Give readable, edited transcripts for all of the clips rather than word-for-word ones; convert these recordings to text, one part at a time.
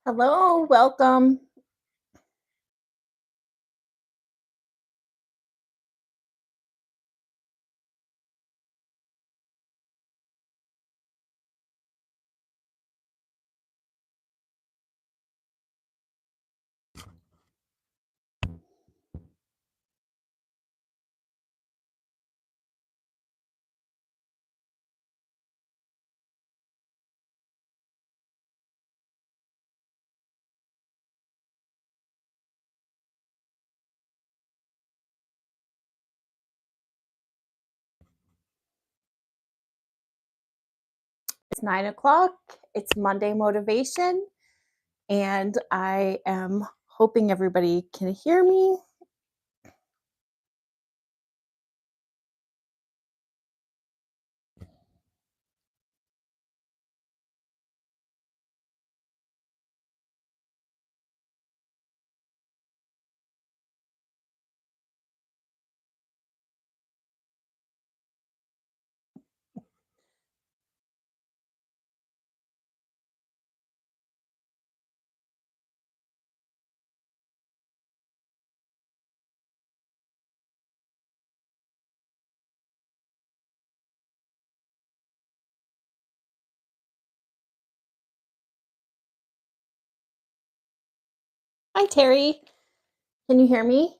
Hello, welcome. It's 9 o'clock. It's Monday motivation, and I am hoping everybody can hear me. Hi, Terry. Can you hear me?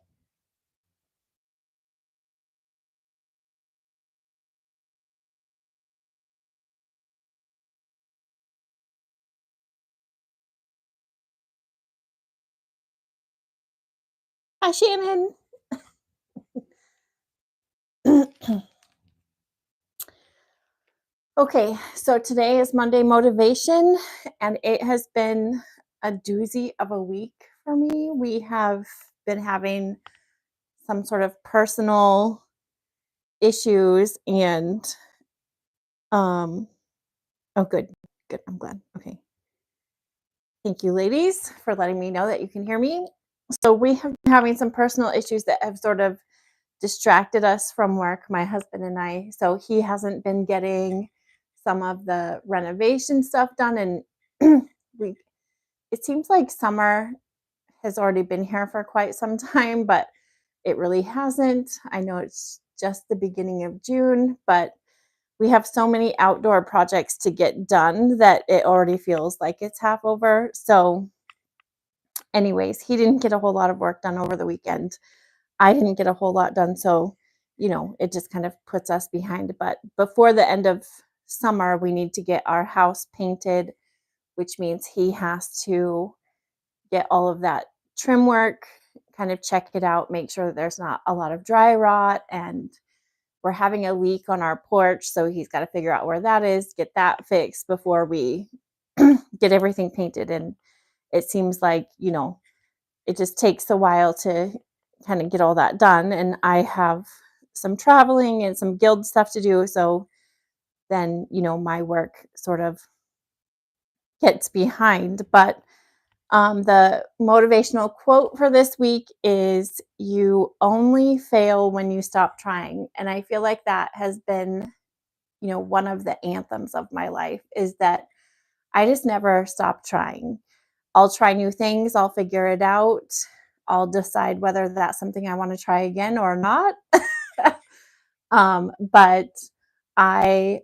Hi, Shannon. Okay, so today is Monday motivation, and it has been a doozy of a week for me. We have been having some sort of personal issues and oh good. I'm glad. Okay. Thank you, ladies, for letting me know that you can hear me. So, we have been having some personal issues that have sort of distracted us from work, my husband and I. So, he hasn't been getting some of the renovation stuff done. And we, it seems like summer has already been here for quite some time, but it really hasn't. I know it's just the beginning of June, but we have so many outdoor projects to get done that it already feels like it's half over. So, anyways, he didn't get a whole lot of work done over the weekend. I didn't get a whole lot done. So, it just kind of puts us behind. But before the end of summer, we need to get our house painted, which means he has to get all of that trim work, kind of check it out, make sure that there's not a lot of dry rot. And we're having a leak on our porch. So he's got to figure out where that is, get that fixed before we get everything painted. And it seems like, it just takes a while to kind of get all that done. And I have some traveling and some guild stuff to do. So then, my work sort of gets behind. But the motivational quote for this week is "You only fail when you stop trying." And I feel like that has been, one of the anthems of my life is that I just never stop trying. I'll try new things, I'll figure it out. I'll decide whether that's something I want to try again or not. But I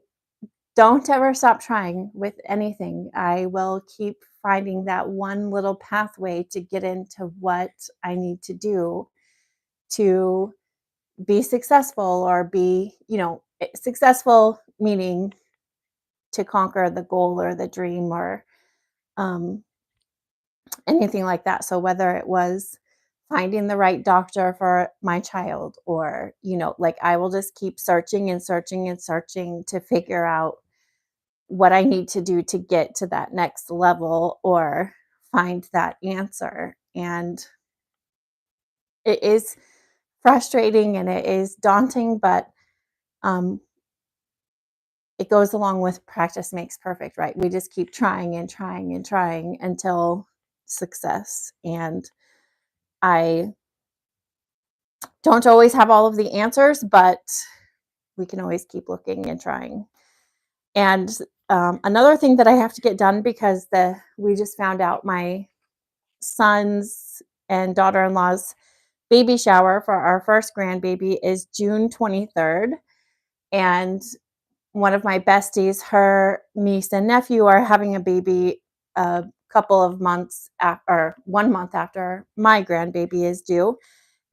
don't ever stop trying with anything. I will keep finding that one little pathway to get into what I need to do to be successful or be, successful meaning to conquer the goal or the dream or um, anything like that. So whether it was finding the right doctor for my child or, like I will just keep searching and searching and searching to figure out what I need to do to get to that next level or find that answer. And it is frustrating and it is daunting, but um, it goes along with practice makes perfect, right? We just keep trying and trying and trying until success. And I don't always have all of the answers, but we can always keep looking and trying. And Another thing that I have to get done, because we just found out my son's and daughter-in-law's baby shower for our first grandbaby is June 23rd. And one of my besties, her niece and nephew are having a baby a couple of months after, or 1 month after my grandbaby is due.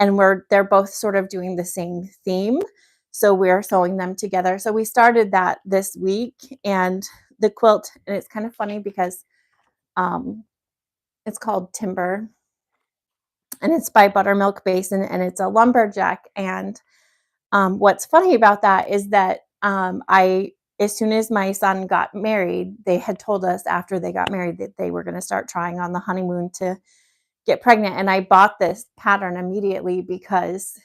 And they're both sort of doing the same theme. So we're sewing them together. So we started that this week, and the quilt, and it's kind of funny because it's called Timber, and it's by Buttermilk Basin, and it's a lumberjack. And what's funny about that is that as soon as my son got married, they had told us after they got married that they were going to start trying on the honeymoon to get pregnant. And I bought this pattern immediately because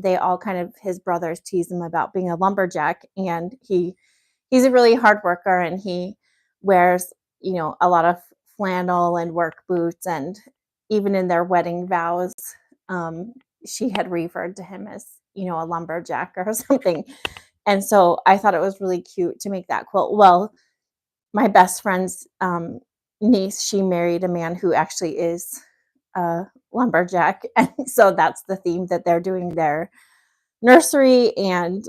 they all kind of, his brothers tease him about being a lumberjack, and he's a really hard worker, and he wears, a lot of flannel and work boots. And even in their wedding vows, she had referred to him as, a lumberjack or something. And so I thought it was really cute to make that quilt. Well, my best friend's niece, she married a man who actually is a lumberjack. And so that's the theme that they're doing their nursery. And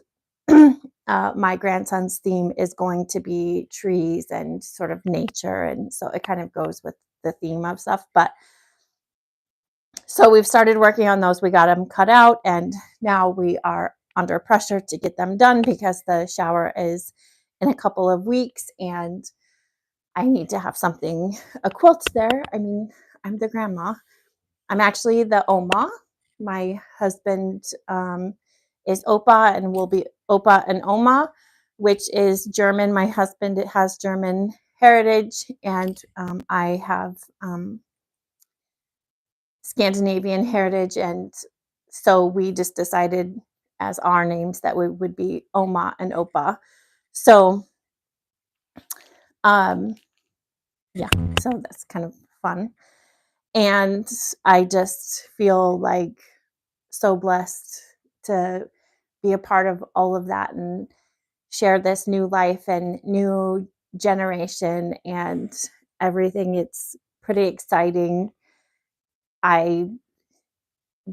my grandson's theme is going to be trees and sort of nature. And so it kind of goes with the theme of stuff. But so we've started working on those. We got them cut out, and now we are under pressure to get them done because the shower is in a couple of weeks, and I need to have a quilt there. I mean, I'm the grandma. I'm actually the Oma. My husband is Opa, and will be Opa and Oma, which is German. My husband has German heritage, and I have Scandinavian heritage. And so we just decided as our names that we would be Oma and Opa. So yeah, so that's kind of fun. And I just feel like so blessed to be a part of all of that and share this new life and new generation and everything. It's pretty exciting. I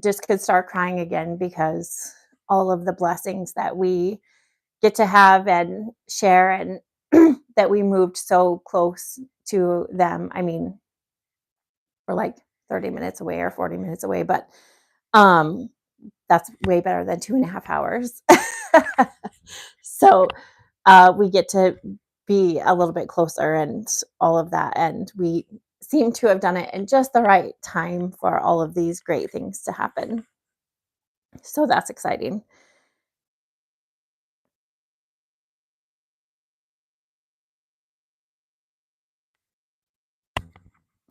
just could start crying again because all of the blessings that we get to have and share, and that we moved so close to them. I mean, we're like 30 minutes away or 40 minutes away, but that's way better than 2.5 hours. So we get to be a little bit closer and all of that. And we seem to have done it in just the right time for all of these great things to happen. So that's exciting.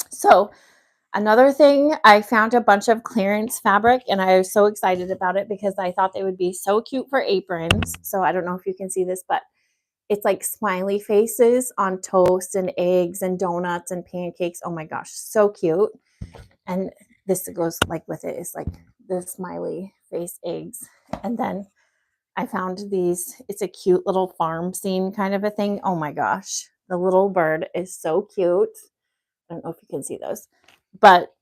So another thing, I found a bunch of clearance fabric, and I was so excited about it because I thought they would be so cute for aprons. So I don't know if you can see this, but it's like smiley faces on toast and eggs and donuts and pancakes. Oh my gosh, so cute. And this goes like with it, is like the smiley face eggs. And then I found these, it's a cute little farm scene kind of a thing. Oh my gosh, the little bird is so cute. I don't know if you can see those, but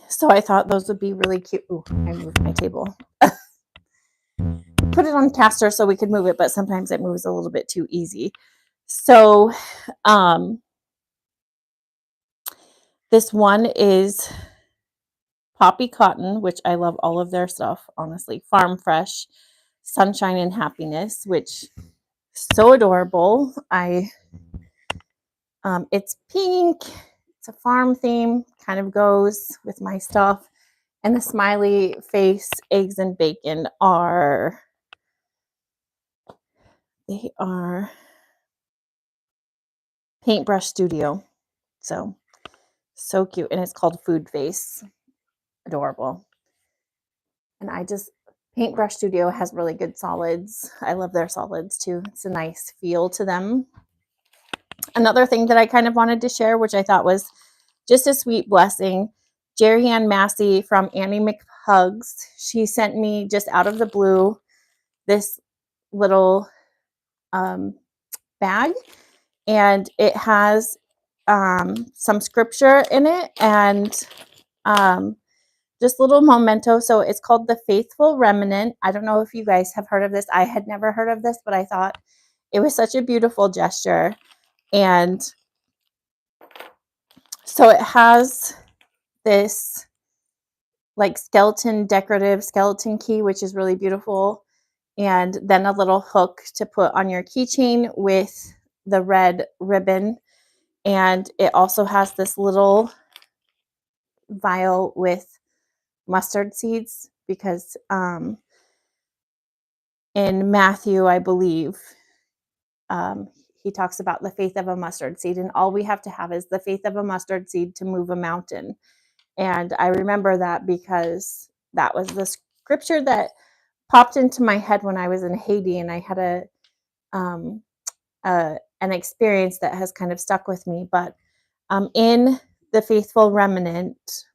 so I thought those would be really cute. Ooh, I moved my table. Put it on caster so we could move it, but sometimes it moves a little bit too easy. So this one is Poppy Cotton, which I love all of their stuff, honestly. Farm Fresh, Sunshine and Happiness, which is so adorable. It's pink. It's a farm theme, kind of goes with my stuff. And the smiley face eggs and bacon are Paintbrush Studio. So cute. And it's called Food Face. Adorable. And Paintbrush Studio has really good solids. I love their solids too. It's a nice feel to them. Another thing that I kind of wanted to share, which I thought was just a sweet blessing, Jerry Ann Massey from Annie McHugs, she sent me just out of the blue this little bag, and it has some scripture in it and just little memento. So it's called the Faithful Remnant. I don't know if you guys have heard of this. I had never heard of this, but I thought it was such a beautiful gesture. And so it has this like decorative skeleton key, which is really beautiful. And then a little hook to put on your keychain with the red ribbon. And it also has this little vial with mustard seeds because in Matthew, I believe, he talks about the faith of a mustard seed, and all we have to have is the faith of a mustard seed to move a mountain. And I remember that because that was the scripture that popped into my head when I was in Haiti, and I had an experience that has kind of stuck with me. But in the Faithful Remnant,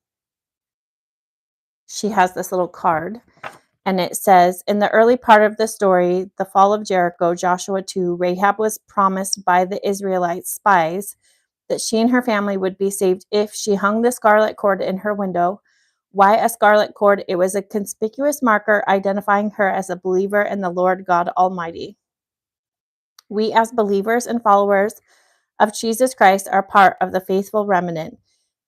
she has this little card, and it says, in the early part of the story, the fall of Jericho, Joshua 2, Rahab was promised by the Israelite spies that she and her family would be saved if she hung the scarlet cord in her window. Why a scarlet cord? It was a conspicuous marker identifying her as a believer in the Lord God Almighty. We, as believers and followers of Jesus Christ, are part of the faithful remnant.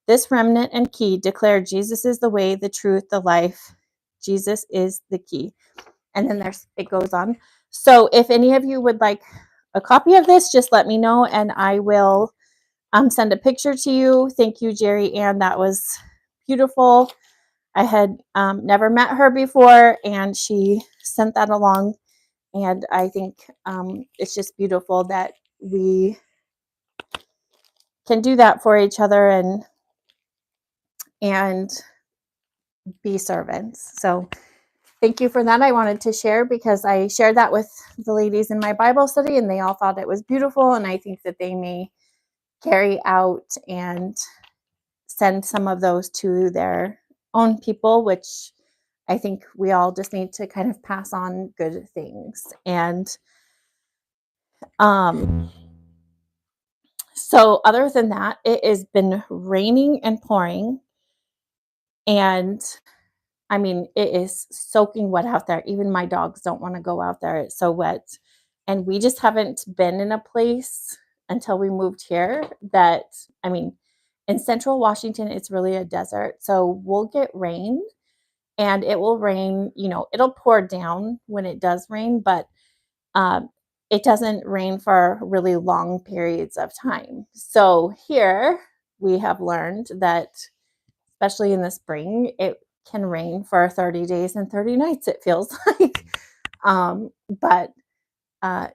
This remnant and key declare Jesus is the way, the truth, the life. Jesus is the key. And then it goes on. So if any of you would like a copy of this, just let me know and I will send a picture to you. Thank you, Jerry Ann. That was beautiful. I had never met her before, and she sent that along. And I think it's just beautiful that we can do that for each other and be servants. So thank you for that. I wanted to share because I shared that with the ladies in my Bible study, and they all thought it was beautiful. And I think that they may carry out and send some of those to their own people, which I think we all just need to kind of pass on good things. And so other than that, it has been raining and pouring, and I mean, it is soaking wet out there. Even my dogs don't want to go out there. It's so wet. And we just haven't been in a place until we moved here that, I mean, in central Washington, it's really a desert. So we'll get rain, and it will rain, it'll pour down when it does rain, but it doesn't rain for really long periods of time. So here we have learned that, especially in the spring, it can rain for 30 days and 30 nights, it feels like.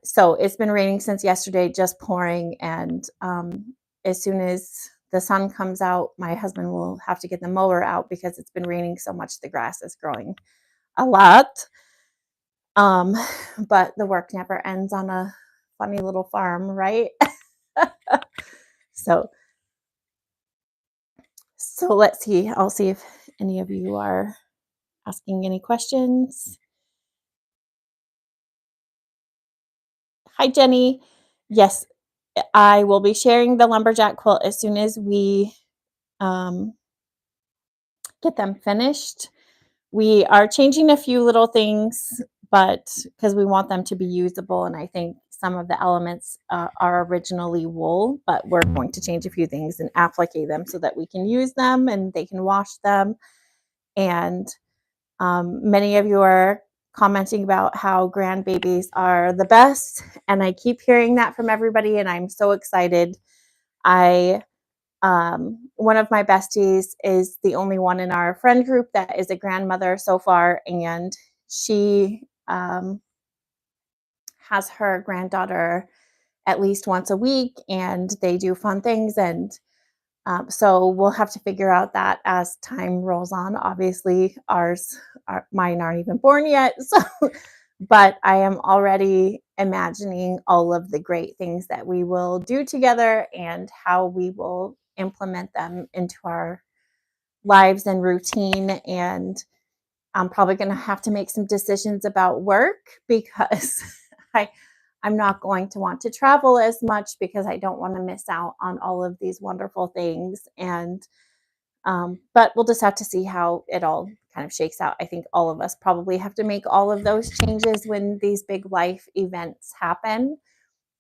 So it's been raining since yesterday, just pouring. And as soon as the sun comes out, my husband will have to get the mower out because it's been raining so much, the grass is growing a lot. But the work never ends on a funny little farm, right? So let's see. I'll see if any of you are asking any questions. Hi, Jenny. Yes, I will be sharing the lumberjack quilt as soon as we get them finished. We are changing a few little things, but because we want them to be usable, and I think some of the elements are originally wool, but we're going to change a few things and applique them so that we can use them and they can wash them. And many of you are commenting about how grandbabies are the best, and I keep hearing that from everybody, and I'm so excited. One of my besties is the only one in our friend group that is a grandmother so far, and she has her granddaughter at least once a week, and they do fun things. And so we'll have to figure out that as time rolls on. Obviously, mine aren't even born yet. So, but I am already imagining all of the great things that we will do together and how we will implement them into our lives and routine. And I'm probably going to have to make some decisions about work because I'm I'm not going to want to travel as much because I don't want to miss out on all of these wonderful things. And but we'll just have to see how it all kind of shakes out. I think all of us probably have to make all of those changes when these big life events happen.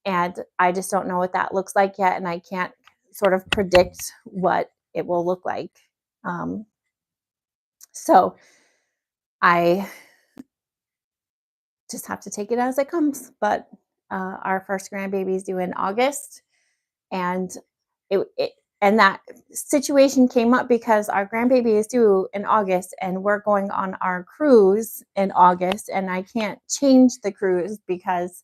And I just don't know what that looks like yet. And I can't sort of predict what it will look like. Um, so I just have to take it as it comes. But our first grandbaby is due in August. And it and that situation came up because our grandbaby is due in August and we're going on our cruise in August, and I can't change the cruise because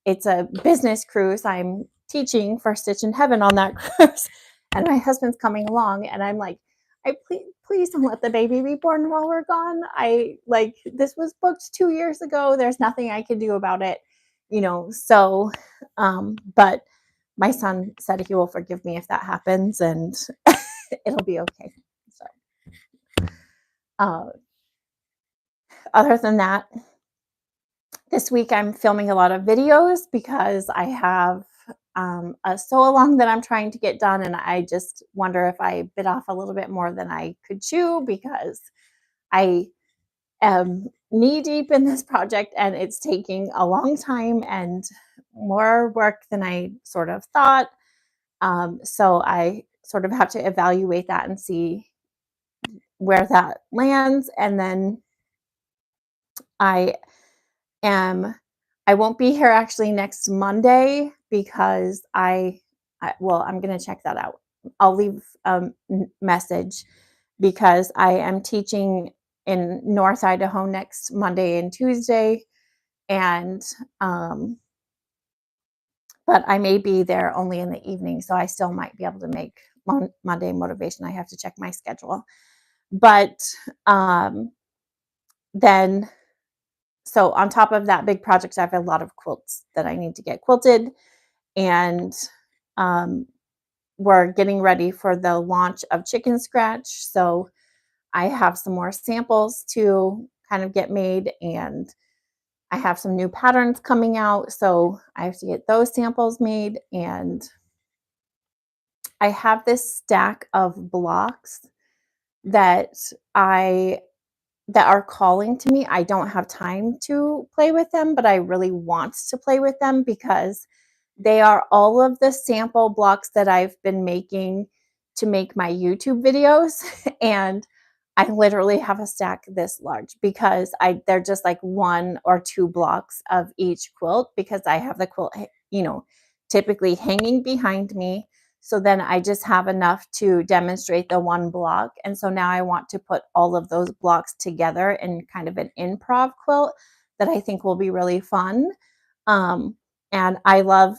it's a business cruise. I'm teaching for Stitch in Heaven on that cruise, and my husband's coming along, and I'm like, I please don't let the baby be born while we're gone. I like this was booked 2 years ago. There's nothing I can do about it, So, but my son said he will forgive me if that happens, and it'll be okay. So, uh, other than that, this week I'm filming a lot of videos because I have a sew along that I'm trying to get done, and I just wonder if I bit off a little bit more than I could chew because I am knee deep in this project and it's taking a long time and more work than I sort of thought. So I sort of have to evaluate that and see where that lands. And then I am I won't be here actually next Monday because I'm going to check that out. I'll leave a message because I am teaching in North Idaho next Monday and Tuesday, and but I may be there only in the evening, so I still might be able to make Monday motivation. I have to check my schedule, but then so on top of that big project, I have a lot of quilts that I need to get quilted, and um, we're getting ready for the launch of Chicken Scratch. So I have some more samples to kind of get made, and I have some new patterns coming out. So I have to get those samples made, and I have this stack of blocks that I that are calling to me. I don't have time to play with them, but I really want to play with them because they are all of the sample blocks that I've been making to make my YouTube videos. And I literally have a stack this large because they're just like 1 or 2 blocks of each quilt because I have the quilt, typically hanging behind me. So then I just have enough to demonstrate the one block. And so now I want to put all of those blocks together in kind of an improv quilt that I think will be really fun. And I love,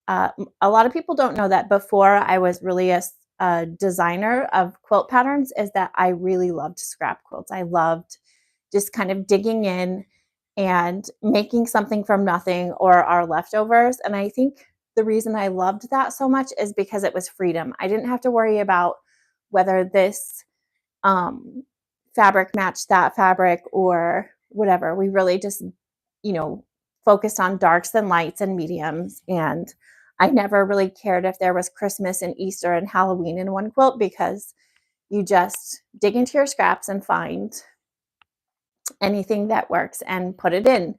a lot of people don't know that before I was really a designer of quilt patterns, is that I really loved scrap quilts. I loved just kind of digging in and making something from nothing or our leftovers. And I think the reason I loved that so much is because it was freedom. I didn't have to worry about whether this um, fabric matched that fabric or whatever. We really just, you know, focused on darks and lights and mediums. And I never really cared if there was Christmas and Easter and Halloween in one quilt because you just dig into your scraps and find anything that works and put it in.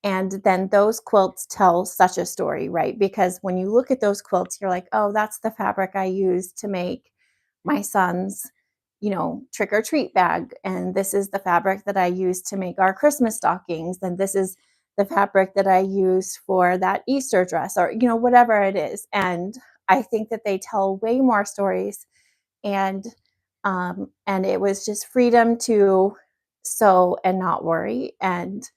And then those quilts tell such a story, right? Because when you look at those quilts, you're like, oh, that's the fabric I used to make my son's, trick or treat bag. And this is the fabric that I used to make our Christmas stockings. And this is the fabric that I used for that Easter dress or, whatever it is. And I think that they tell way more stories. And it was just freedom to sew and not worry. And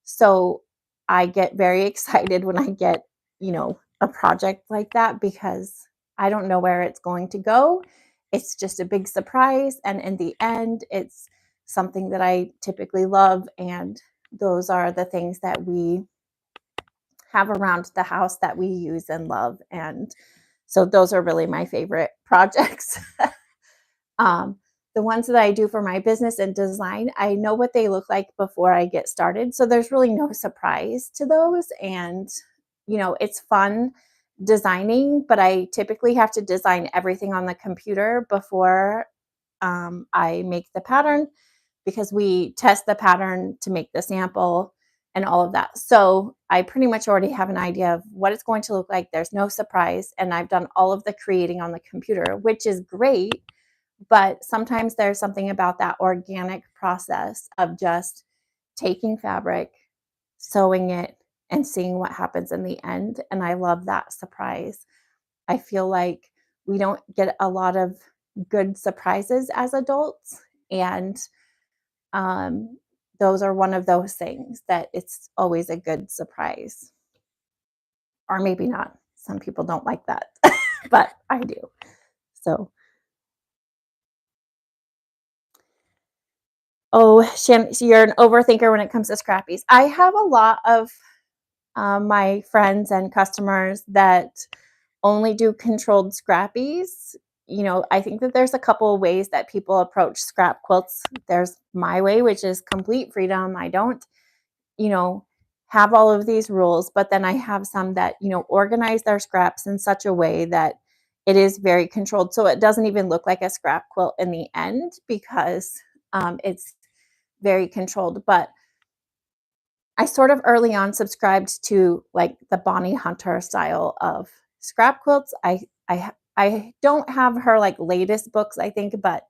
so I get very excited when I get, a project like that because I don't know where it's going to go. It's just a big surprise. And in the end, it's something that I typically love. And those are the things that we have around the house that we use and love. And so those are really my favorite projects. Um, the ones that I do for my business and design, I know what they look like before I get started. So there's really no surprise to those. And it's fun designing, but I typically have to design everything on the computer before I make the pattern because we test the pattern to make the sample and all of that. So I pretty much already have an idea of what it's going to look like. There's no surprise. And I've done all of the creating on the computer, which is great. But sometimes there's something about that organic process of just taking fabric, sewing it, and seeing what happens in the end. And I love that surprise. I feel like we don't get a lot of good surprises as adults. And um, those are one of those things that it's always a good surprise, or maybe not. Some people don't like that, but I do. So, oh, Shan, so you're an overthinker when it comes to scrappies. I have a lot of my friends and customers that only do controlled scrappies. I think that there's a couple of ways that people approach scrap quilts. There's my way, which is complete freedom. I don't, you know, have all of these rules, but then I have some that, organize their scraps in such a way that it is very controlled. So it doesn't even look like a scrap quilt in the end because it's very controlled. But I sort of early on subscribed to like the Bonnie Hunter style of scrap quilts. I don't have her like latest books, I think, but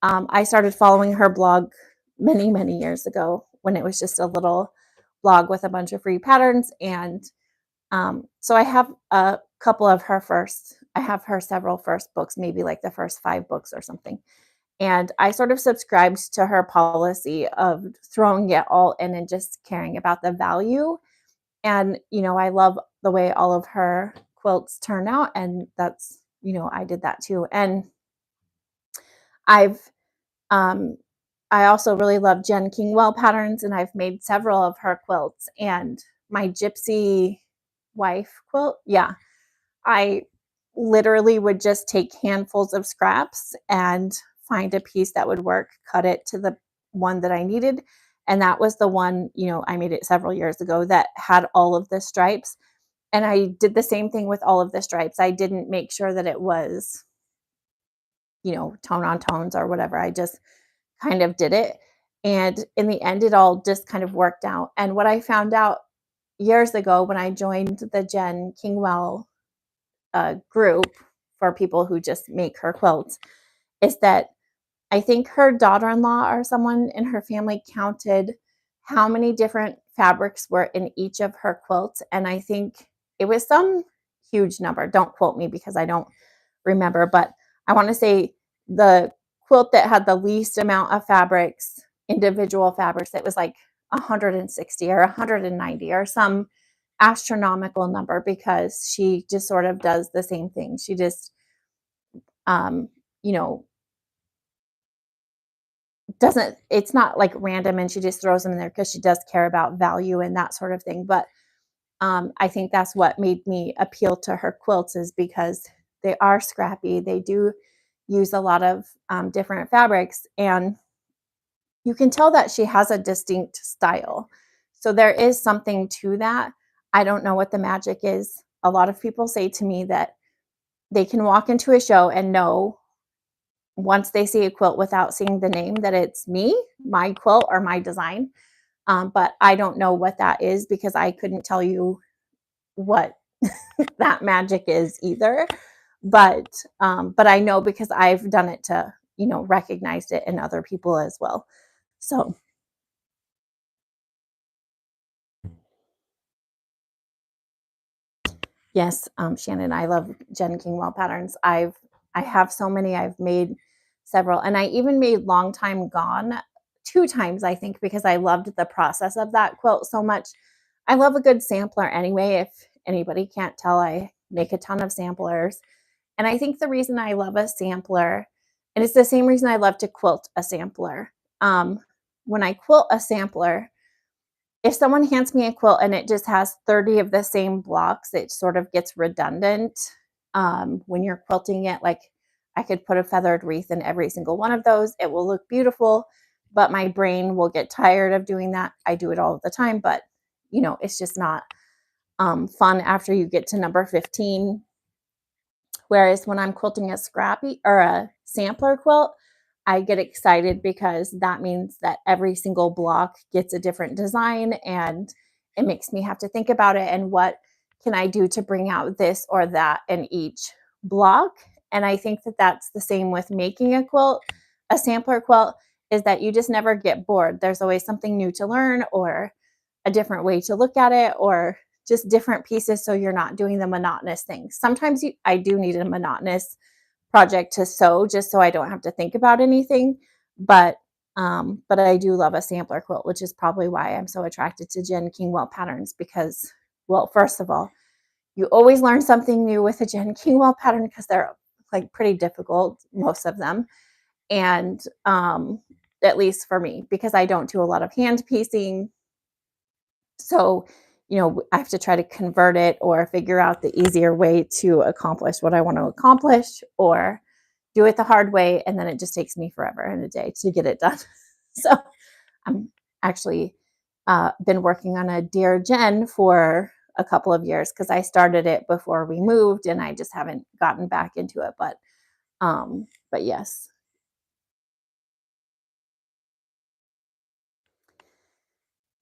I started following her blog many, many years ago when it was just a little blog with a bunch of free patterns. And so I have a couple of I have her several first books, maybe like the first 5 books or something. And I sort of subscribed to her policy of throwing it all in and just caring about the value. And, I love the way all of her quilts turn out. And that's, I did that too. And I've um, I also really love Jen Kingwell patterns, and I've made several of her quilts. And my gypsy wife quilt, yeah, I literally would just take handfuls of scraps and find a piece that would work, cut it to the one that I needed. And that was the one, I made it several years ago that had all of the stripes. And I did the same thing with all of the stripes. I didn't make sure that it was, tone on tones or whatever. I just kind of did it. And in the end, it all just kind of worked out. And what I found out years ago when I joined the Jen Kingwell group for people who just make her quilts is that I think her daughter-in-law or someone in her family counted how many different fabrics were in each of her quilts. And I think it was some huge number. Don't quote me because I don't remember, but I want to say the quilt that had the least amount of fabrics, individual fabrics, it was like 160 or 190 or some astronomical number because she just sort of does the same thing. She just, you know, doesn't, it's not like random and she just throws them in there because she does care about value and that sort of thing. But I think that's what made me appeal to her quilts is because they are scrappy. They do use a lot of different fabrics, and you can tell that she has a distinct style. So there is something to that. I don't know what the magic is. A lot of people say to me that they can walk into a show and know once they see a quilt without seeing the name that it's me, my quilt, or my design. But I don't know what that is because I couldn't tell you what that magic is either. But I know because I've done it to, recognize it in other people as well. So yes, Shannon, I love Jen Kingwell patterns. I have so many. I've made several, and I even made Long Time Gone 2 times, I think, because I loved the process of that quilt so much. I love a good sampler anyway. If anybody can't tell, I make a ton of samplers. And I think the reason I love a sampler, and it's the same reason I love to quilt a sampler. Um, when I quilt a sampler, if someone hands me a quilt and it just has 30 of the same blocks, it sort of gets redundant when you're quilting it. Like I could put a feathered wreath in every single one of those. It will look beautiful, but my brain will get tired of doing that. I do it all the time, but it's just not fun after you get to number 15. Whereas when I'm quilting a scrappy or a sampler quilt, I get excited because that means that every single block gets a different design, and it makes me have to think about it and what can I do to bring out this or that in each block. And I think that that's the same with making a quilt, a sampler quilt, is that you just never get bored. There's always something new to learn or a different way to look at it or just different pieces, so you're not doing the monotonous things. Sometimes I do need a monotonous project to sew just so I don't have to think about anything. But I do love a sampler quilt, which is probably why I'm so attracted to Jen Kingwell patterns because, well, first of all, you always learn something new with a Jen Kingwell pattern because they're like pretty difficult, most of them. And at least for me, because I don't do a lot of hand piecing. So, I have to try to convert it or figure out the easier way to accomplish what I want to accomplish or do it the hard way. And then it just takes me forever and a day to get it done. So I'm actually been working on a Dear Jen for a couple of years because I started it before we moved and I just haven't gotten back into it. But yes.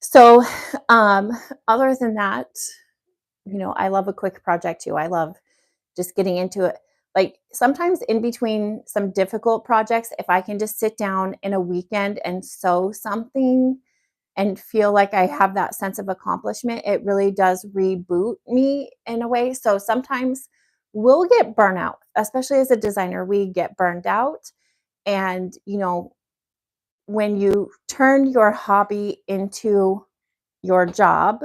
So other than that, I love a quick project too. I love just getting into it. Like sometimes in between some difficult projects, if I can just sit down in a weekend and sew something and feel like I have that sense of accomplishment, it really does reboot me in a way. So sometimes we'll get burnout, especially as a designer, we get burned out. And, when you turn your hobby into your job,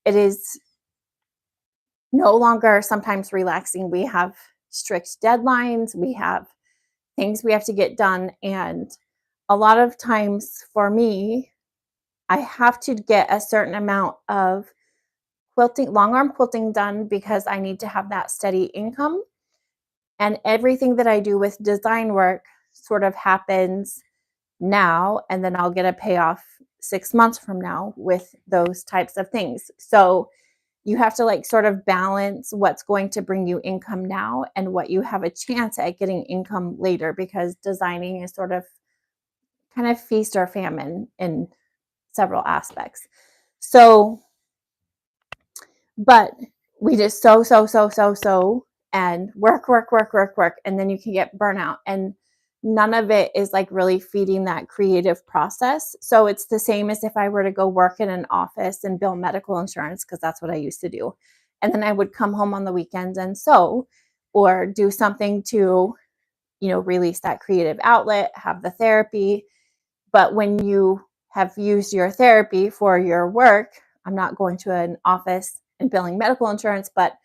it is no longer sometimes relaxing. We have strict deadlines, we have things we have to get done. And a lot of times for me, I have to get a certain amount of quilting, long arm quilting done because I need to have that steady income. And everything that I do with design work sort of happens now, and then I'll get a payoff 6 months from now with those types of things. So you have to like sort of balance what's going to bring you income now and what you have a chance at getting income later, because designing is sort of kind of feast or famine in several aspects. So, but we just so and work, and then you can get burnout. And none of it is like really feeding that creative process. So it's the same as if I were to go work in an office and bill medical insurance, because that's what I used to do. And then I would come home on the weekends and sew or do something to, release that creative outlet, have the therapy. But when you have used your therapy for your work, I'm not going to an office and billing medical insurance, but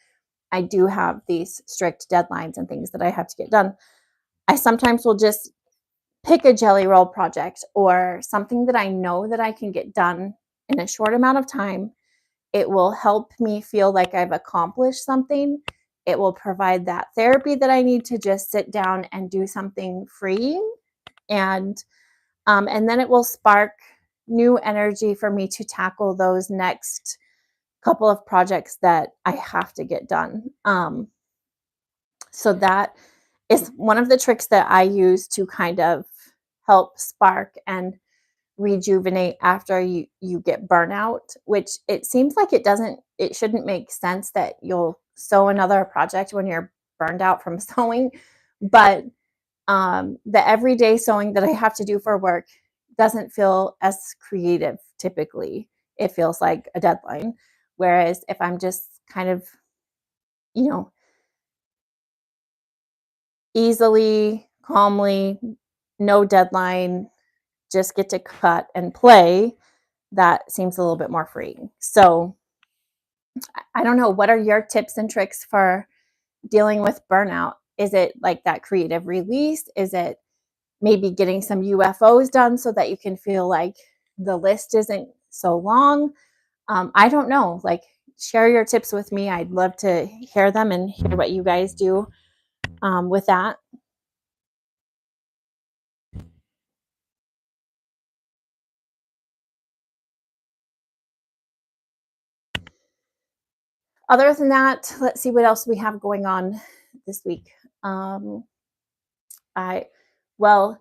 I do have these strict deadlines and things that I have to get done. I sometimes will just pick a jelly roll project or something that I know that I can get done in a short amount of time. It will help me feel like I've accomplished something. It will provide that therapy that I need to just sit down and do something freeing. And then it will spark new energy for me to tackle those next couple of projects that I have to get done. So that is one of the tricks that I use to kind of help spark and rejuvenate after you get burnout, which it seems like it shouldn't make sense that you'll sew another project when you're burned out from sewing. But the everyday sewing that I have to do for work doesn't feel as creative typically. It feels like a deadline. Whereas if I'm just kind of, you know, easily, calmly, no deadline, just get to cut and play, that seems a little bit more freeing. So I don't know. What are your tips and tricks for dealing with burnout? Is it like that creative release? Is it maybe getting some UFOs done so that you can feel like the list isn't so long? I don't know. Like, share your tips with me. I'd love to hear them and hear what you guys do with that. Other than that, let's see what else we have going on this week. Um, I, well,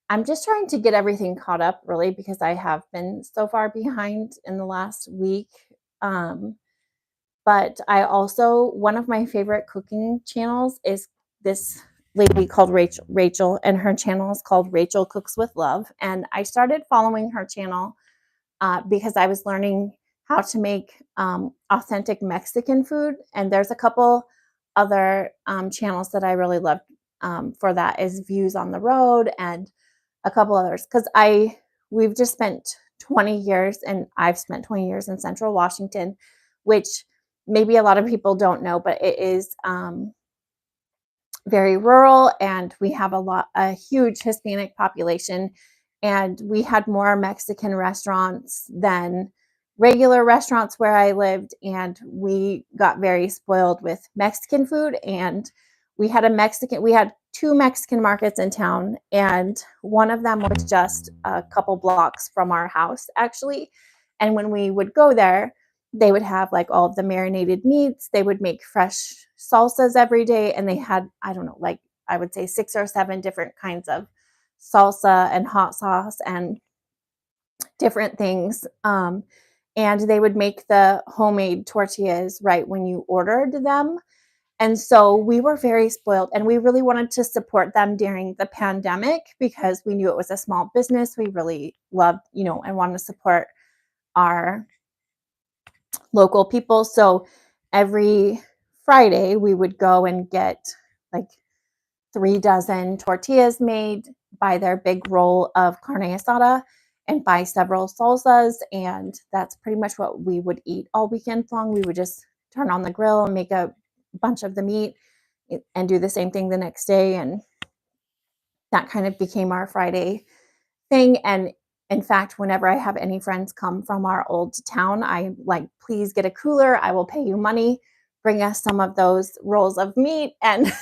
I'm just trying to get everything caught up really because I have been so far behind in the last week. Um, but I also, one of my favorite cooking channels is this lady called Rachel, and her channel is called Rachel Cooks with Love. And I started following her channel because I was learning how to make authentic Mexican food. And there's a couple other channels that I really love for that is Views on the Road and a couple others. Because we've just spent 20 years, and I've spent 20 years in Central Washington, which maybe a lot of people don't know, but it is very rural, and we have a huge Hispanic population, and we had more Mexican restaurants than regular restaurants where I lived, and we got very spoiled with Mexican food. And we had two Mexican markets in town, and one of them was just a couple blocks from our house actually. And when we would go there, they would have like all of the marinated meats. They would make fresh salsas every day. And they had, I don't know, like I would say 6 or 7 different kinds of salsa and hot sauce and different things. And they would make the homemade tortillas right when you ordered them. And so we were very spoiled, and we really wanted to support them during the pandemic because we knew it was a small business. We really loved, and wanted to support our local people. So every Friday we would go and get like 3 dozen tortillas made, buy their big roll of carne asada, and buy several salsas. And that's pretty much what we would eat all weekend long. We would just turn on the grill and make a bunch of the meat and do the same thing the next day. And that kind of became our Friday thing. And in fact, whenever I have any friends come from our old town, I like, please get a cooler. I will pay you money. Bring us some of those rolls of meat. And,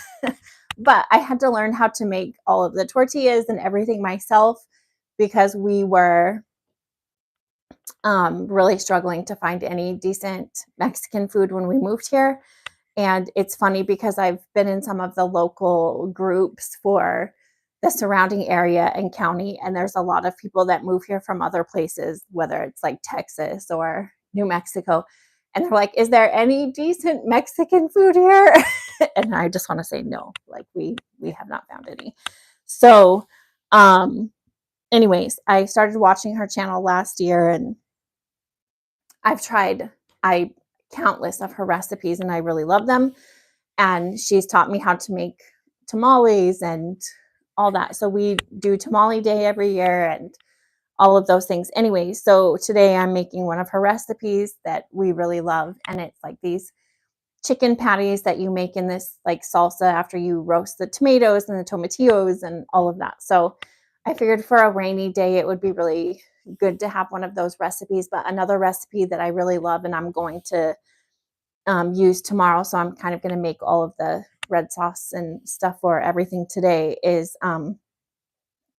but I had to learn how to make all of the tortillas and everything myself because we were really struggling to find any decent Mexican food when we moved here. And it's funny because I've been in some of the local groups for the surrounding area and county, and there's a lot of people that move here from other places, whether it's like Texas or New Mexico. And they're like, is there any decent Mexican food here? And I just want to say no, like we have not found any. So anyways, I started watching her channel last year, and I've tried countless of her recipes, and I really love them. And she's taught me how to make tamales and all that. So we do tamale day every year and all of those things. Anyway, so today I'm making one of her recipes that we really love, and it's like these chicken patties that you make in this like salsa after you roast the tomatoes and the tomatillos and all of that. So I figured for a rainy day it would be really good to have one of those recipes. But another recipe that I really love and I'm going to use tomorrow, so I'm kind of going to make all of the red sauce and stuff for everything today, is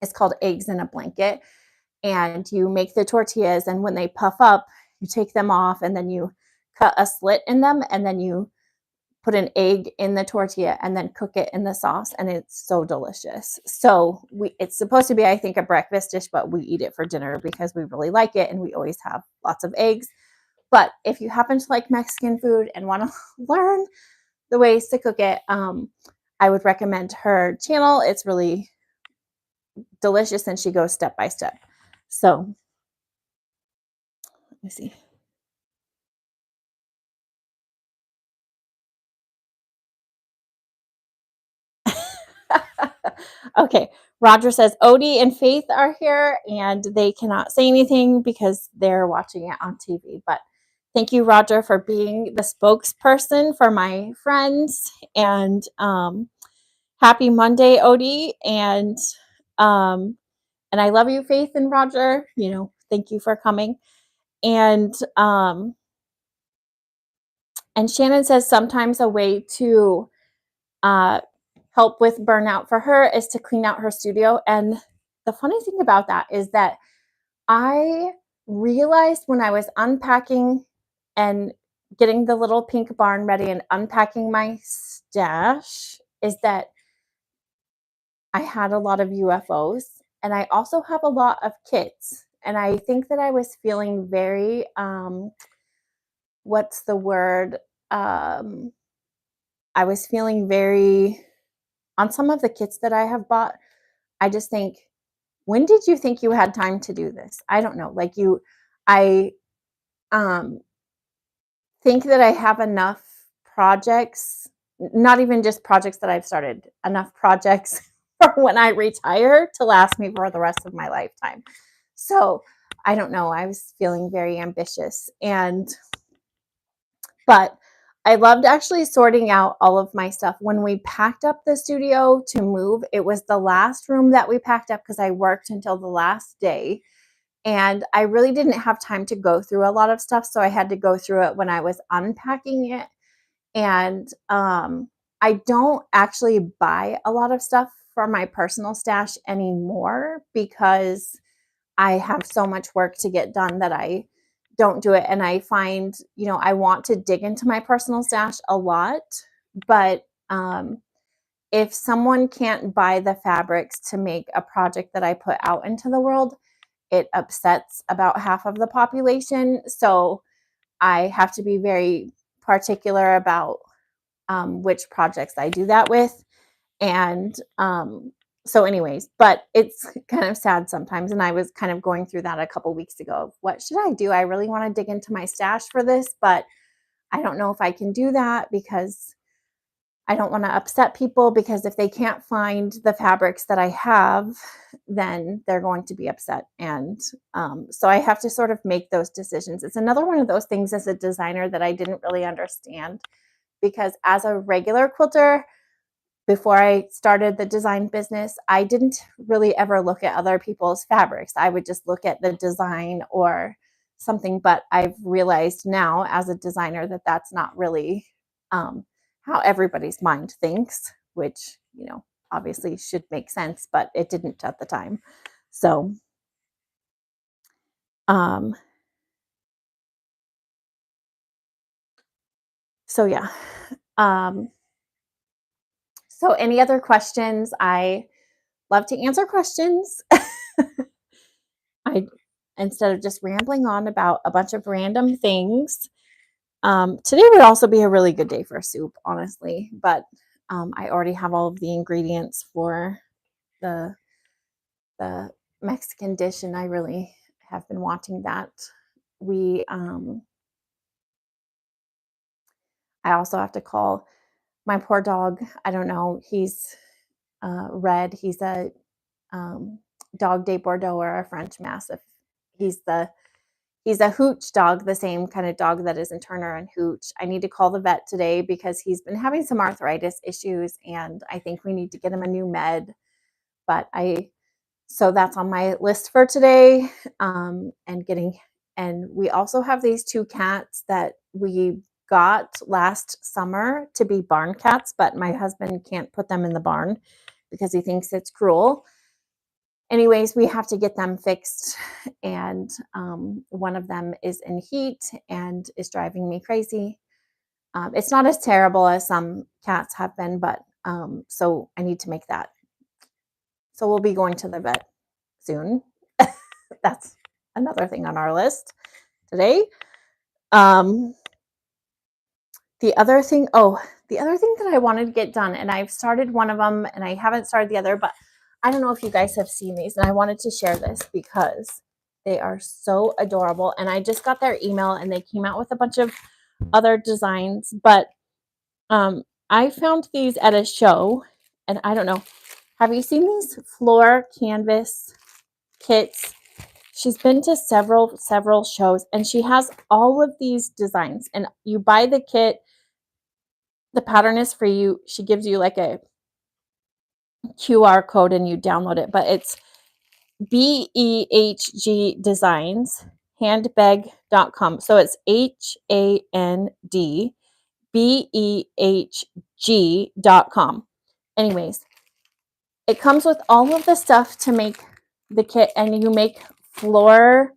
it's called eggs in a blanket. And you make the tortillas, and when they puff up, you take them off, and then you cut a slit in them, and then you put an egg in the tortilla and then cook it in the sauce, and it's so delicious. So it's supposed to be, I think, a breakfast dish, but we eat it for dinner because we really like it, and we always have lots of eggs. But if you happen to like Mexican food and want to learn the ways to cook it, I would recommend her channel. It's really delicious, and she goes step by step. So let me see. Okay, Roger says Odie and Faith are here, and they cannot say anything because they're watching it on TV. But thank you, Roger, for being the spokesperson for my friends. And happy Monday, Odie, um, and I love you, Faith and Roger. Thank you for coming. And Shannon says sometimes a way to uh, help with burnout for her is to clean out her studio. And the funny thing about that is that I realized when I was unpacking and getting the little pink barn ready and unpacking my stash is that I had a lot of UFOs and I also have a lot of kits. And I think that I was feeling very, what's the word? Um, I was feeling very, on some of the kits that I have bought, I just think, when did you think you had time to do this? I don't know. Like I um, think that I have enough projects, not even just projects that I've started, enough projects for when I retire to last me for the rest of my lifetime. So I don't know. I was feeling very ambitious but I loved actually sorting out all of my stuff. When we packed up the studio to move, it was the last room that we packed up because I worked until the last day. And I really didn't have time to go through a lot of stuff. So I had to go through it when I was unpacking it. And I don't actually buy a lot of stuff for my personal stash anymore because I have so much work to get done that I don't do it. And I find, I want to dig into my personal stash a lot, but if someone can't buy the fabrics to make a project that I put out into the world, it upsets about half of the population. So I have to be very particular about which projects I do that with. And so anyways, but it's kind of sad sometimes. And I was kind of going through that a couple weeks ago. What should I do? I really want to dig into my stash for this, but I don't know if I can do that because I don't want to upset people, because if they can't find the fabrics that I have, then they're going to be upset. And so I have to sort of make those decisions. It's another one of those things as a designer that I didn't really understand, because as a regular quilter, before I started the design business, I didn't really ever look at other people's fabrics. I would just look at the design or something. But I've realized now as a designer that that's not really how everybody's mind thinks, which, obviously should make sense, but it didn't at the time. So, um, so yeah. Um, so any other questions? I love to answer questions. I Instead of just rambling on about a bunch of random things. Today would also be a really good day for soup, honestly, but I already have all of the ingredients for the the Mexican dish, and I really have been wanting that. We I also have to call my poor dog. I don't know. He's Red. He's a dog de Bordeaux, or a French Mastiff. He's the He's a hooch dog, the same kind of dog that is in Turner and Hooch. I need to call the vet today because he's been having some arthritis issues, and I think we need to get him a new med. But so that's on my list for today. And we also have these two cats that we got last summer to be barn cats, but my husband can't put them in the barn because he thinks it's cruel. Anyways, we have to get them fixed, and one of them is in heat and is driving me crazy. It's not as terrible as some cats have been, but so I need to make that. So we'll be going to the vet soon. That's another thing on our list today. Um, the other thing that I wanted to get done, and I've started one of them and I haven't started the other, but I don't know if you guys have seen these, and I wanted to share this because they are so adorable. And I just got their email and they came out with a bunch of other designs, but I found these at a show, and I don't know. Have you seen these floor canvas kits? She's been to several shows, and she has all of these designs, and you buy the kit. The pattern is for you. She gives you like a QR code and you download it, but it's BEHG Designs handbag.com. So it's HANDBEHG.com. Anyways, it comes with all of the stuff to make the kit, and you make floor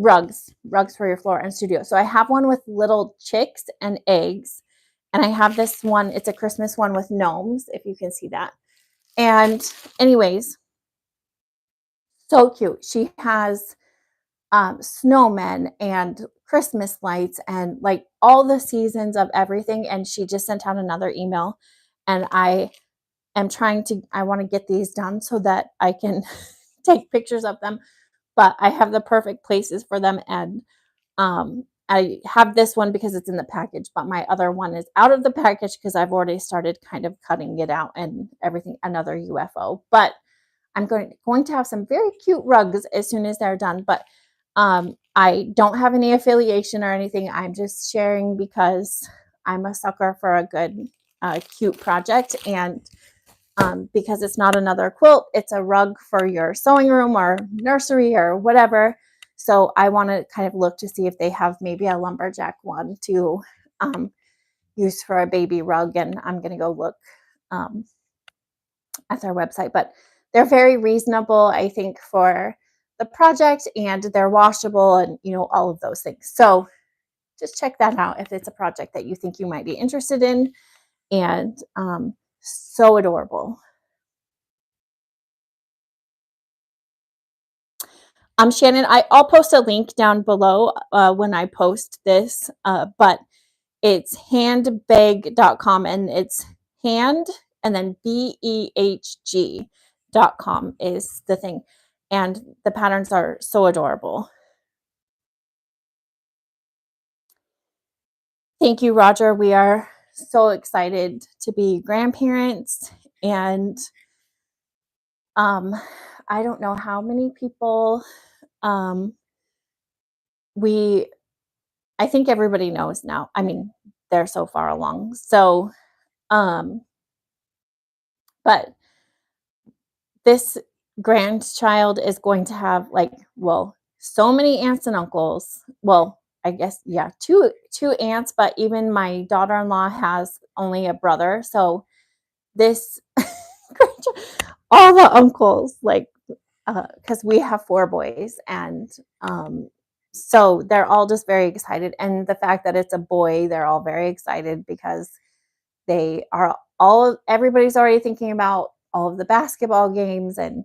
rugs for your floor and studio. So I have one with little chicks and eggs, and I have this one, it's a Christmas one with gnomes, if you can see that. And anyways, so cute. She has snowmen and Christmas lights and like all the seasons of everything. And she just sent out another email, and I want to get these done so that I can take pictures of them, but I have the perfect places for them. And I have this one because it's in the package, but my other one is out of the package because I've already started kind of cutting it out and everything, another UFO. But I'm going to have some very cute rugs as soon as they're done. But I don't have any affiliation or anything. I'm just sharing because I'm a sucker for a good, cute project. And because it's not another quilt, it's a rug for your sewing room or nursery or whatever. So I want to kind of look to see if they have maybe a lumberjack one to use for a baby rug. And I'm going to go look at their website. But they're very reasonable, I think, for the project, and they're washable and, all of those things. So just check that out if it's a project that you think you might be interested in. And so adorable. Shannon, I'll post a link down below when I post this, but it's handbag.com, and it's hand and then BEHG.com is the thing. And the patterns are so adorable. Thank you, Roger. We are so excited to be grandparents, and I don't know how many people I think everybody knows now. I mean, they're so far along. So, but this grandchild is going to have so many aunts and uncles. Well, I guess, yeah, two aunts, but even my daughter-in-law has only a brother. So this, all the uncles, because we have 4 boys, and so they're all just very excited. And the fact that it's a boy, they're all very excited because everybody's already thinking about all of the basketball games and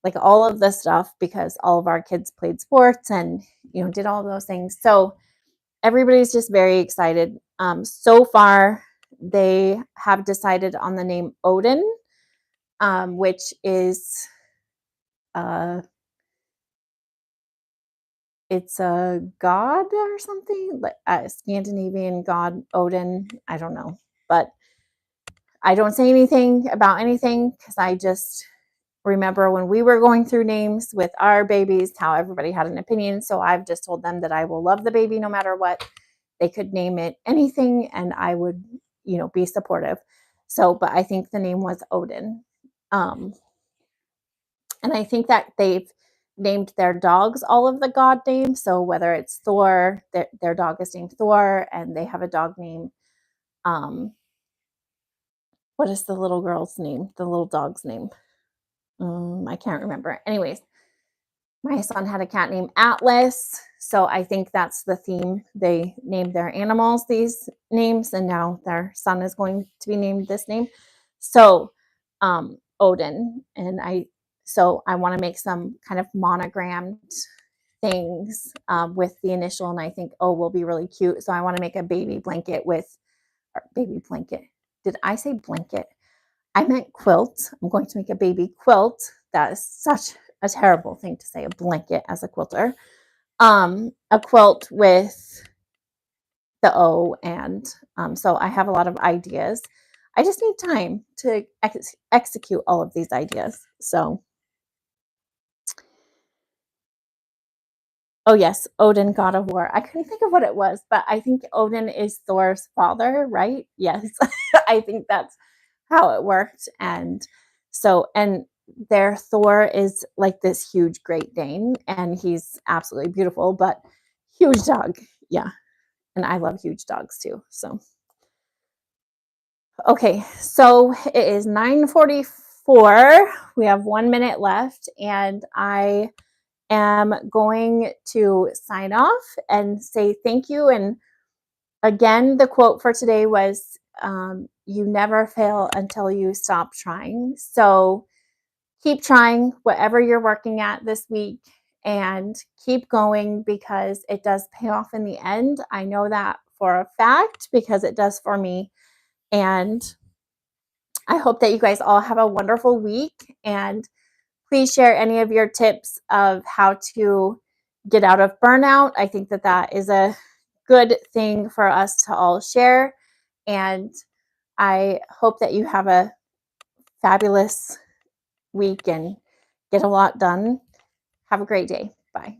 like all of the stuff, because all of our kids played sports and did all those things. So everybody's just very excited. So far they have decided on the name Odin, which is it's a god or something, like a Scandinavian god, Odin. I don't know, but I don't say anything about anything because I just remember when we were going through names with our babies, how everybody had an opinion. So I've just told them that I will love the baby no matter what. They could name it anything and I would, be supportive. So, but I think the name was Odin. And I think that they've named their dogs all of the god names. So whether it's Thor, their dog is named Thor, and they have a dog named, what is the little girl's name? The little dog's name? I can't remember. Anyways, my son had a cat named Atlas. So I think that's the theme. They named their animals these names, and now their son is going to be named this name. So Odin. And I want to make some kind of monogrammed things with the initial, and I think, will be really cute. So I want to make a baby blanket baby blanket. Did I say blanket? I meant quilt. I'm going to make a baby quilt. That is such a terrible thing to say, a blanket as a quilter. A quilt with the O, and so I have a lot of ideas. I just need time to execute all of these ideas. So, oh yes, Odin, god of war. I couldn't think of what it was, but I think Odin is Thor's father, right? Yes, I think that's how it worked. And their Thor is like this huge Great Dane, and he's absolutely beautiful, but huge dog. Yeah. And I love huge dogs too. So, okay. So it is 9:44. We have 1 minute left, and I am going to sign off and say thank you. And again, the quote for today was, you never fail until you stop trying. So keep trying whatever you're working at this week and keep going because it does pay off in the end. I know that for a fact because it does for me. And I hope that you guys all have a wonderful week, and please share any of your tips of how to get out of burnout. I think that that is a good thing for us to all share. And I hope that you have a fabulous week and get a lot done. Have a great day. Bye.